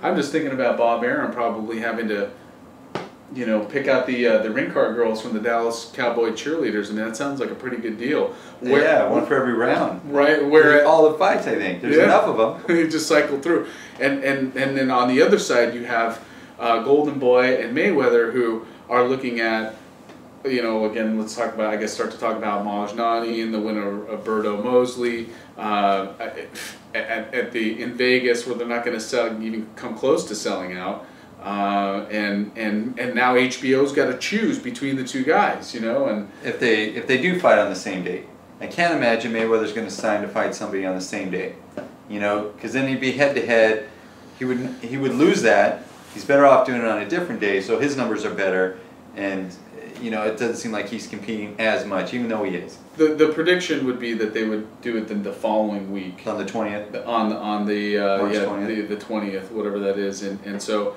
I'm just thinking about Bob Arum probably having to, you know, pick out the ring card girls from the Dallas Cowboy cheerleaders. I mean, that sounds like a pretty good deal. Yeah, one for every round. Right, where all the fights, I think. There's enough of them. You just cycle through, and then on the other side you have Golden Boy and Mayweather, who are looking at, you know, again, let's talk about, I guess, start to talk about Malignaggi and the winner of Berto Mosley in Vegas, where they're not going to even come close to selling out. And now HBO's got to choose between the two guys, you know. And if they do fight on the same date, I can't imagine Mayweather's going to sign to fight somebody on the same day, you know, because then he'd be head to head. He would lose that. He's better off doing it on a different day, so his numbers are better, and you know, it doesn't seem like he's competing as much, even though he is. The prediction would be that they would do it the following week on the 20th. On the March 20th. the 20th, whatever that is, and so.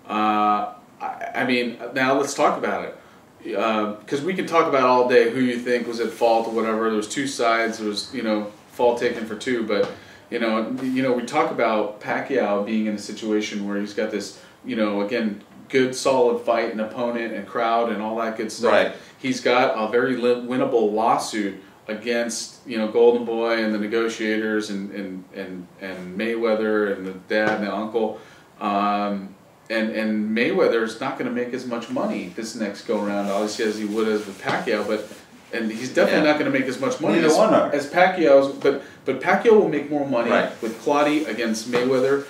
I mean, now let's talk about it, because we can talk about all day who you think was at fault or whatever. There was two sides. There was, you know, fault taken for two, but you know, we talk about Pacquiao being in a situation where he's got this, you know, again, good solid fight and opponent and crowd and all that good stuff. Right. He's got a very winnable lawsuit against, you know, Golden Boy and the negotiators and Mayweather and the dad and the uncle. And Mayweather's not going to make as much money this next go around, obviously, as he would as with Pacquiao, and he's definitely not going to make as much money as Pacquiao's. But Pacquiao will make more money with Claudia against Mayweather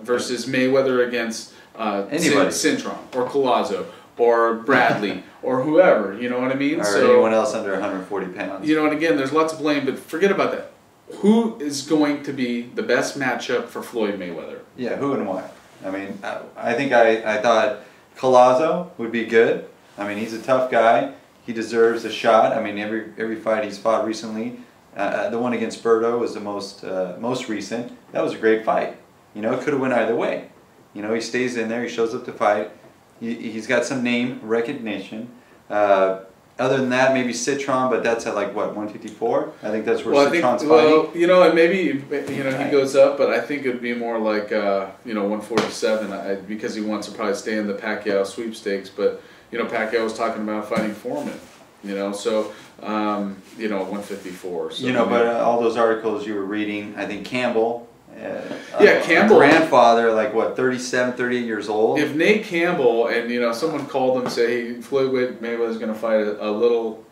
versus Mayweather against Cintron or Collazo or Bradley or whoever. You know what I mean? Or anyone else under 140 pounds. You know, and again, there's lots of blame, but forget about that. Who is going to be the best matchup for Floyd Mayweather? Yeah, who and why? I mean, I thought Collazo would be good. I mean, he's a tough guy. He deserves a shot. I mean, every fight he's fought recently, the one against Berto was the most recent. That was a great fight. You know, it could have went either way. You know, he stays in there. He shows up to fight. He's got some name recognition. Other than that, maybe Cintron, but that's at like what, 154? I think that's where Cintron's fighting. Well, you know, and maybe he goes up, but I think it'd be more like 147 because he wants to probably stay in the Pacquiao sweepstakes. But you know, Pacquiao was talking about fighting Foreman. You know, so 154. So, you know, but all those articles you were reading, I think Campbell. Campbell, grandfather, like what, 37, 38 years old. If Nate Campbell and someone called him and said, "Hey, Floyd Mayweather's going to fight a little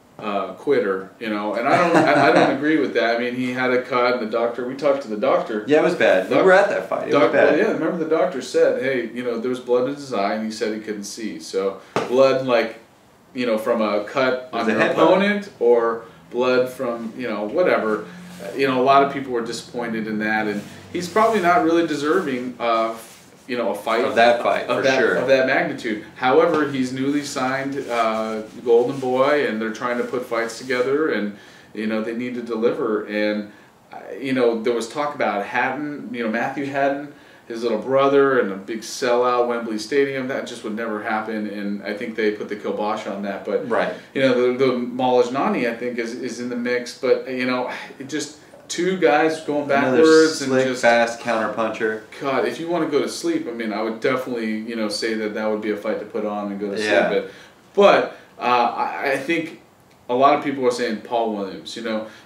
quitter," you know, and I don't agree with that. I mean, he had a cut, and the doctor. We talked to the doctor. Yeah, it was bad. We were at that fight. It was bad. Yeah, remember the doctor said, "Hey, you know, there was blood in his eye," and he said he couldn't see. So blood, like, you know, from a cut on your opponent, or blood from whatever. You know, a lot of people were disappointed in that, and he's probably not really deserving of, a fight of that fight of that magnitude. However, he's newly signed Golden Boy, and they're trying to put fights together, and they need to deliver. And there was talk about Hatton, Matthew Hatton, his little brother, and a big sellout Wembley Stadium. That just would never happen, and I think they put the kibosh on that. But the Malignaggi, I think, is in the mix. But it just two guys going backwards slick, and just fast counter puncher. God, if you want to go to sleep, I mean, I would definitely say that would be a fight to put on and go to sleep. But I think a lot of people are saying Paul Williams.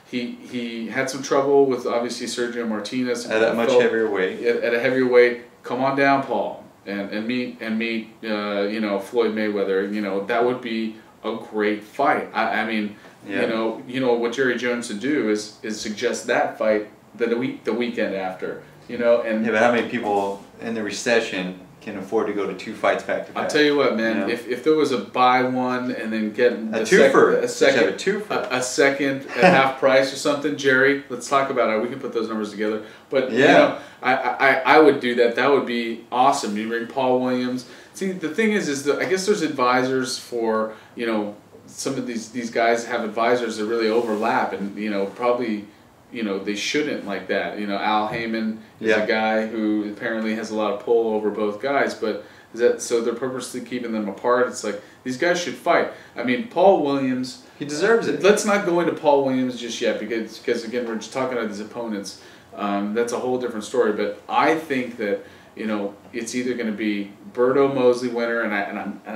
He had some trouble with obviously Sergio Martinez at a much heavier weight. At a heavier weight, come on down, Paul, and meet Floyd Mayweather. That would be a great fight. I mean. Yeah. What Jerry Jones would do is suggest that fight the weekend after. And but how many people in the recession can afford to go to two fights back to back? I'll tell you what, man. If there was a buy one and then get a second at half price or something, Jerry, let's talk about it. We can put those numbers together. But I would do that. That would be awesome. You bring Paul Williams. See, the thing is that I guess there's advisors for some of these guys have advisors that really overlap, and probably they shouldn't like that. Al Heyman is a guy who apparently has a lot of pull over both guys, but so they're purposely keeping them apart. It's like these guys should fight. I mean, Paul Williams, he deserves it. Let's not go into Paul Williams just yet because again we're just talking about these opponents. That's a whole different story. But I think that you know, it's either going to be Berto Mosley winner, and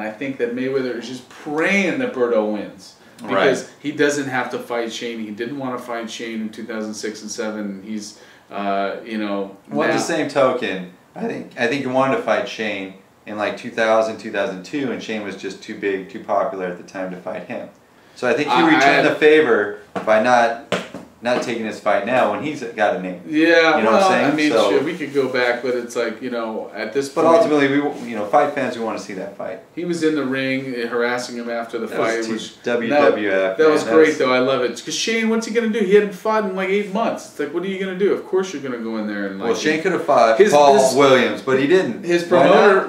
I think that Mayweather is just praying that Berto wins. Because he doesn't have to fight Shane. He didn't want to fight Shane in 2006 and 7. He's, you know. Well, at the same token, I think he wanted to fight Shane in like 2000, 2002, and Shane was just too big, too popular at the time to fight him. So I think he returned the favor by not taking his fight now when he's got a name. Yeah, you know what I'm saying? I mean, sure, we could go back, but it's like, you know, at this point. But ultimately, we, you know, fight fans, we want to see that fight. He was in the ring harassing him after the fight. WWF. That was great, though. I love it. Because Shane, what's he going to do? He hadn't fought in like 8 months. It's like, what are you going to do? Of course you're going to go in there and like. Well, Shane could have fought Paul Williams, but he didn't. His promoter,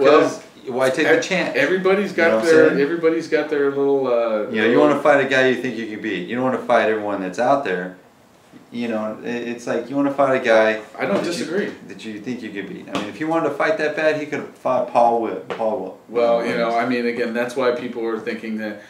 why take the chance? Everybody's got everybody's got their little. You want to fight a guy you think you can beat. You don't want to fight everyone that's out there. You know, it's like you want to fight a guy. I don't disagree. That you think you could beat. I mean, if he wanted to fight that bad, he could have fought Paul Williams. Well, you know, I mean, again, that's why people are thinking that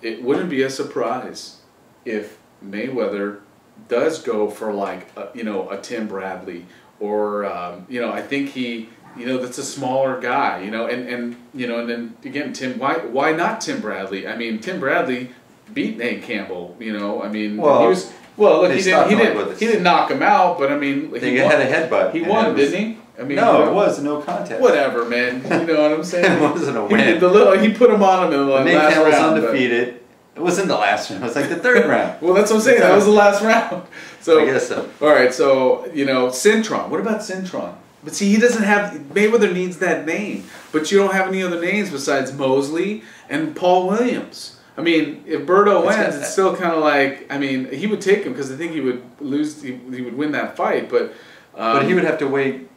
it wouldn't be a surprise if Mayweather does go for like you know, a Tim Bradley or you know, I think he. You know, that's a smaller guy, you know, and you know, and then again, why not Tim Bradley? I mean, Tim Bradley beat Nate Campbell, you know. I mean, he was look, he didn't knock him out, but I mean, he had a headbutt. He won, didn't he? I mean, no, it was no contest. Whatever, man. You know what I'm saying? It wasn't a win. He put him on him in the last round. Nate Campbell's undefeated. It wasn't the last round. It was like the 3rd round. Well, that's what I'm saying. That was the last round. So I guess so. All right, so you know, Cintron. What about Cintron? But see, he doesn't have. Mayweather needs that name, but you don't have any other names besides Mosley and Paul Williams. I mean, if Berto wins, it's still kind of like. I mean, he would take him because I think he would lose. He would win that fight, but he would have to wait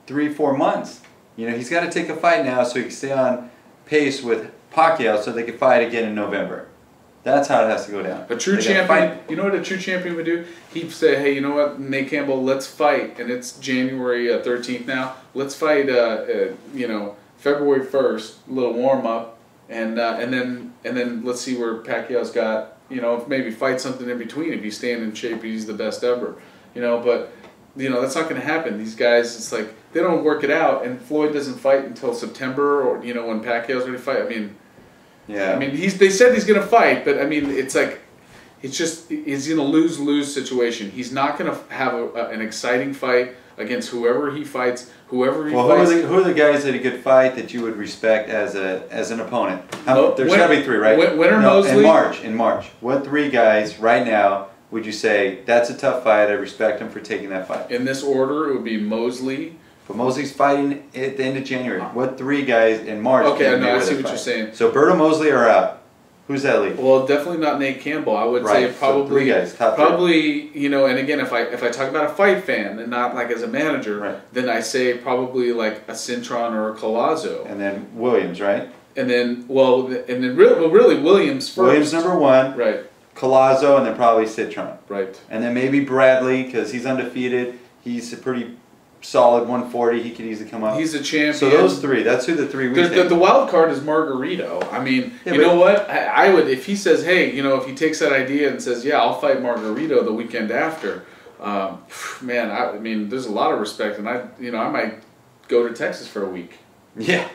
3-4 months. You know, he's got to take a fight now so he can stay on pace with Pacquiao, so they can fight again in November. That's how it has to go down. A true champion, you know what a true champion would do? He'd say, hey, you know what, Nate Campbell, let's fight. And it's January 13th now. Let's fight, you know, February 1st, a little warm-up. And then let's see where Pacquiao's got, you know, maybe fight something in between. If he's staying in shape, he's the best ever. You know, but, you know, that's not going to happen. These guys, it's like, they don't work it out. And Floyd doesn't fight until September or, you know, when Pacquiao's ready to fight. I mean... Yeah. I mean, they said he's going to fight, but I mean, it's like, it's just, he's in a lose-lose situation. He's not going to have an exciting fight against whoever he fights, whoever he fights. Who are the guys that he could fight that you would respect as an opponent? There's got to be 3, right? Winner Mosley. In March. What 3 guys right now would you say, that's a tough fight, I respect him for taking that fight? In this order, it would be Mosley. But Mosley's fighting at the end of January. What 3 guys in March? Okay, no, I see what you're saying. So Berto, Mosley are out. Who's that leave? Well, definitely not Nate Campbell. I would say probably so 3 guys, top 3. Probably, you know, and again, if I talk about a fight fan and not like as a manager, then I say probably like a Cintron or a Collazo. And then Williams, right? And then really Williams first. Williams #1. Right. Collazo, and then probably Cintron. Right. And then maybe Bradley, because he's undefeated. He's a pretty solid 140. He could easily come up. He's a champion. So those 3. That's who the 3 we think. The wild card is Margarito. I mean, you know what? I would, if he says, hey, you know, if he takes that idea and says, yeah, I'll fight Margarito the weekend after. Man, I mean, there's a lot of respect, and I might go to Texas for a week. Yeah.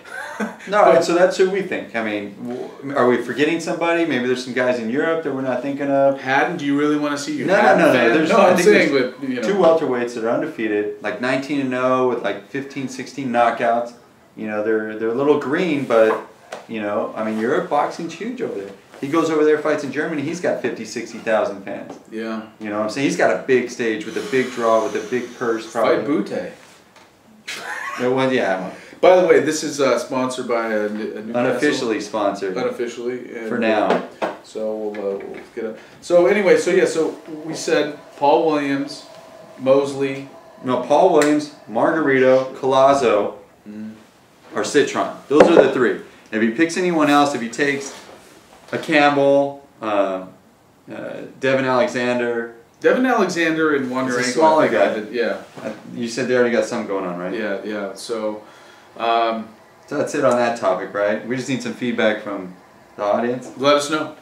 No, so that's who we think. I mean, are we forgetting somebody? Maybe there's some guys in Europe that we're not thinking of. Hatton, do you really want to see your No. I'm saying with, you know, 2 welterweights that are undefeated, like 19-0 with like 15, 16 knockouts. You know, they're a little green, but, you know, I mean, Europe boxing's huge over there. He goes over there, fights in Germany, he's got 50, 60,000 fans. Yeah. You know what I'm saying? He's got a big stage with a big draw, with a big purse. Probably. Fight Butte. Yeah. By the way, this is sponsored by a Newcastle. Unofficially sponsored. Unofficially. And for now. So we'll get it. So anyway, so we said Paul Williams, Mosley. No, Paul Williams, Margarito, Collazo, or Cintron. Those are the 3. And if he picks anyone else, if he takes a Campbell, Devin Alexander. Devin Alexander and Wonder Ankle. He's a smaller guy. Yeah. You said they already got something going on, right? Yeah. So that's it on that topic, right? We just need some feedback from the audience. Let us know.